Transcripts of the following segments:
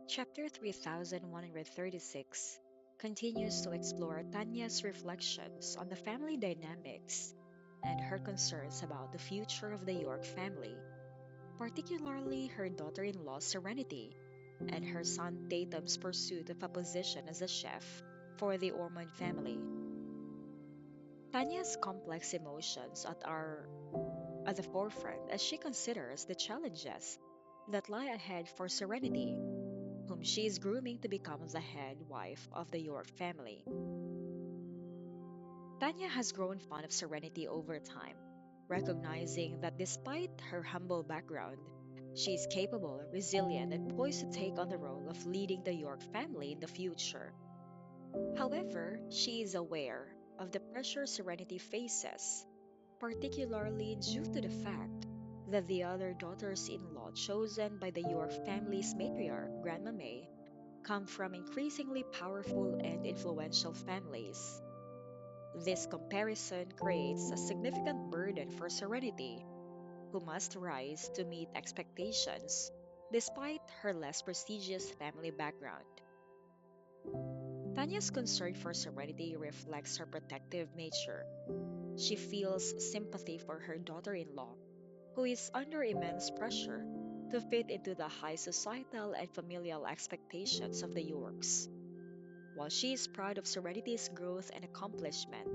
Chapter 3136 continues to explore Tanya's reflections on the family dynamics and her concerns about the future of the York family, particularly her daughter in law Serenity and her son Tatum's pursuit of a position as a chef for the Ormond family. Tanya's complex emotions are at the forefront as she considers the challenges that lie ahead for Serenity, whom she is grooming to become the head wife of the York family. Tanya has grown fond of Serenity over time, recognizing that despite her humble background, she is capable, resilient, and poised to take on the role of leading the York family in the future. However, she is aware of the pressure Serenity faces, particularly due to the fact that the other daughters in law chosen by the York family's matriarch, Grandma May, come from increasingly powerful and influential families. This comparison creates a significant burden for Serenity, who must rise to meet expectations despite her less prestigious family background. Tanya's concern for Serenity reflects her protective nature. She feels sympathy for her daughter in law, who is under immense pressure to fit into the high societal and familial expectations of the Yorks. While she is proud of Serenity's growth and accomplishment,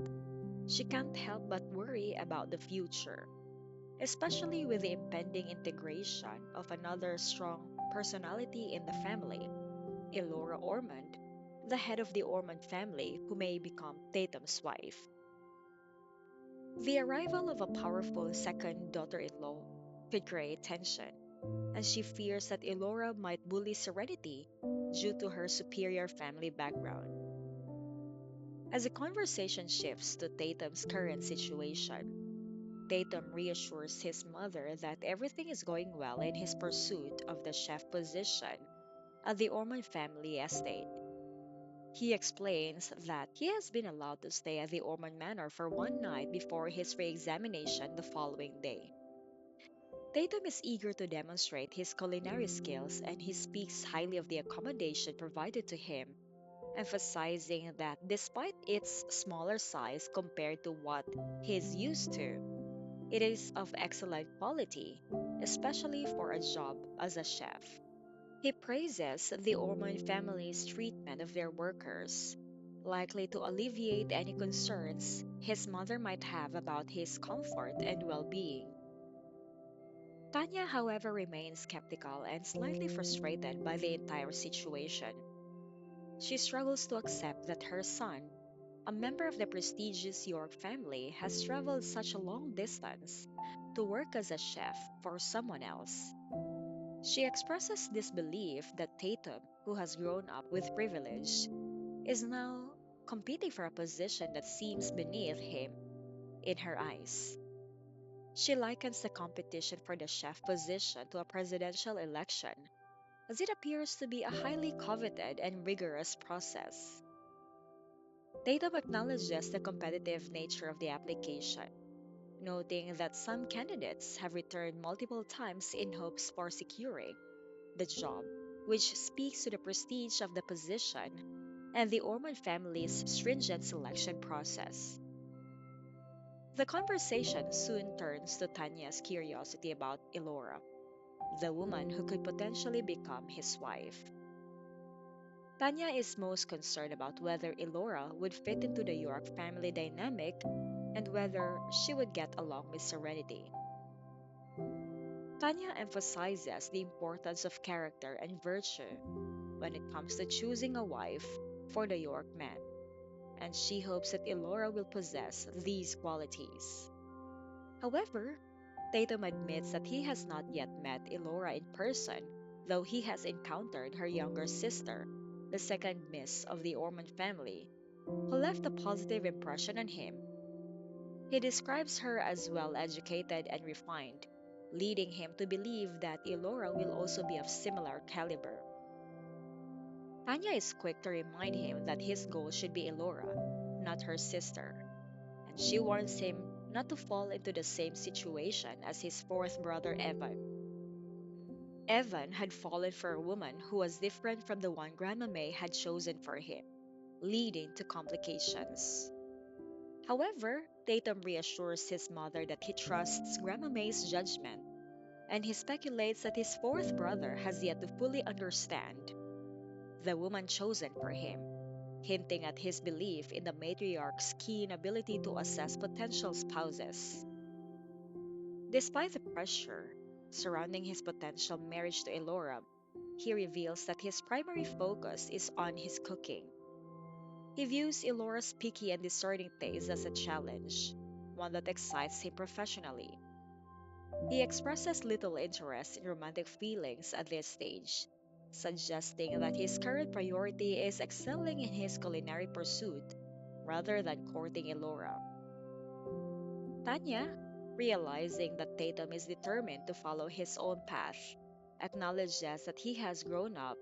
she can't help but worry about the future, especially with the impending integration of another strong personality in the family, Elora Ormond, the head of the Ormond family who may become Tatum's wife. The arrival of a powerful second daughter in law could create tension, and she fears that Elora might bully Serenity due to her superior family background. As the conversation shifts to Tatum's current situation, Tatum reassures his mother that everything is going well in his pursuit of the chef position at the Ormond family estate. He explains that he has been allowed to stay at the Ormond Manor for one night before his re examination the following day. Tatum is eager to demonstrate his culinary skills and he speaks highly of the accommodation provided to him, emphasizing that despite its smaller size compared to what he is used to, it is of excellent quality, especially for a job as a chef. He praises the Ormond family's treatment of their workers, likely to alleviate any concerns his mother might have about his comfort and well being. Tanya, however, remains skeptical and slightly frustrated by the entire situation. She struggles to accept that her son, a member of the prestigious York family, has traveled such a long distance to work as a chef for someone else. She expresses disbelief that Tatum, who has grown up with privilege, is now competing for a position that seems beneath him in her eyes. She likens the competition for the chef position to a presidential election, as it appears to be a highly coveted and rigorous process. Tatum acknowledges the competitive nature of the application, noting that some candidates have returned multiple times in hopes for securing the job, which speaks to the prestige of the position and the Ormond family's stringent selection process. The conversation soon turns to Tanya's curiosity about Elora, the woman who could potentially become his wife. Tanya is most concerned about whether Elora would fit into the York family dynamic and whether she would get along with Serenity. Tanya emphasizes the importance of character and virtue when it comes to choosing a wife for the York man, and she hopes that Elora will possess these qualities. However, Tatum admits that he has not yet met Elora in person, though he has encountered her younger sister, the second miss of the Ormond family, who left a positive impression on him. He describes her as well educated and refined, leading him to believe that Elora will also be of similar caliber. Tanya is quick to remind him that his goal should be Elora, not her sister, and she warns him not to fall into the same situation as his fourth brother Evan. Evan had fallen for a woman who was different from the one Grandma May had chosen for him, leading to complications. However, Tatum reassures his mother that he trusts Grandma May's judgment, and he speculates that his fourth brother has yet to fully understand the woman chosen for him, hinting at his belief in the matriarch's keen ability to assess potential spouses. Despite the pressure surrounding his potential marriage to Elora, he reveals that his primary focus is on his cooking. He views Elora's picky and discerning taste as a challenge, one that excites him professionally. He expresses little interest in romantic feelings at this stage, suggesting that his current priority is excelling in his culinary pursuit rather than courting Elora. Tanya, realizing that Tatum is determined to follow his own path, acknowledges that he has grown up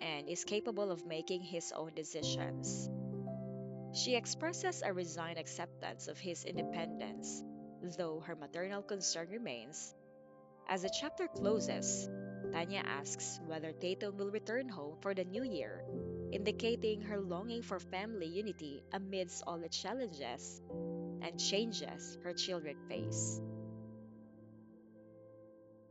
and is capable of making his own decisions. She expresses a resigned acceptance of his independence, though her maternal concern remains. As the chapter closes, Tanya asks whether Tatum will return home for the new year, indicating her longing for family unity amidst all the challenges and changes her children face.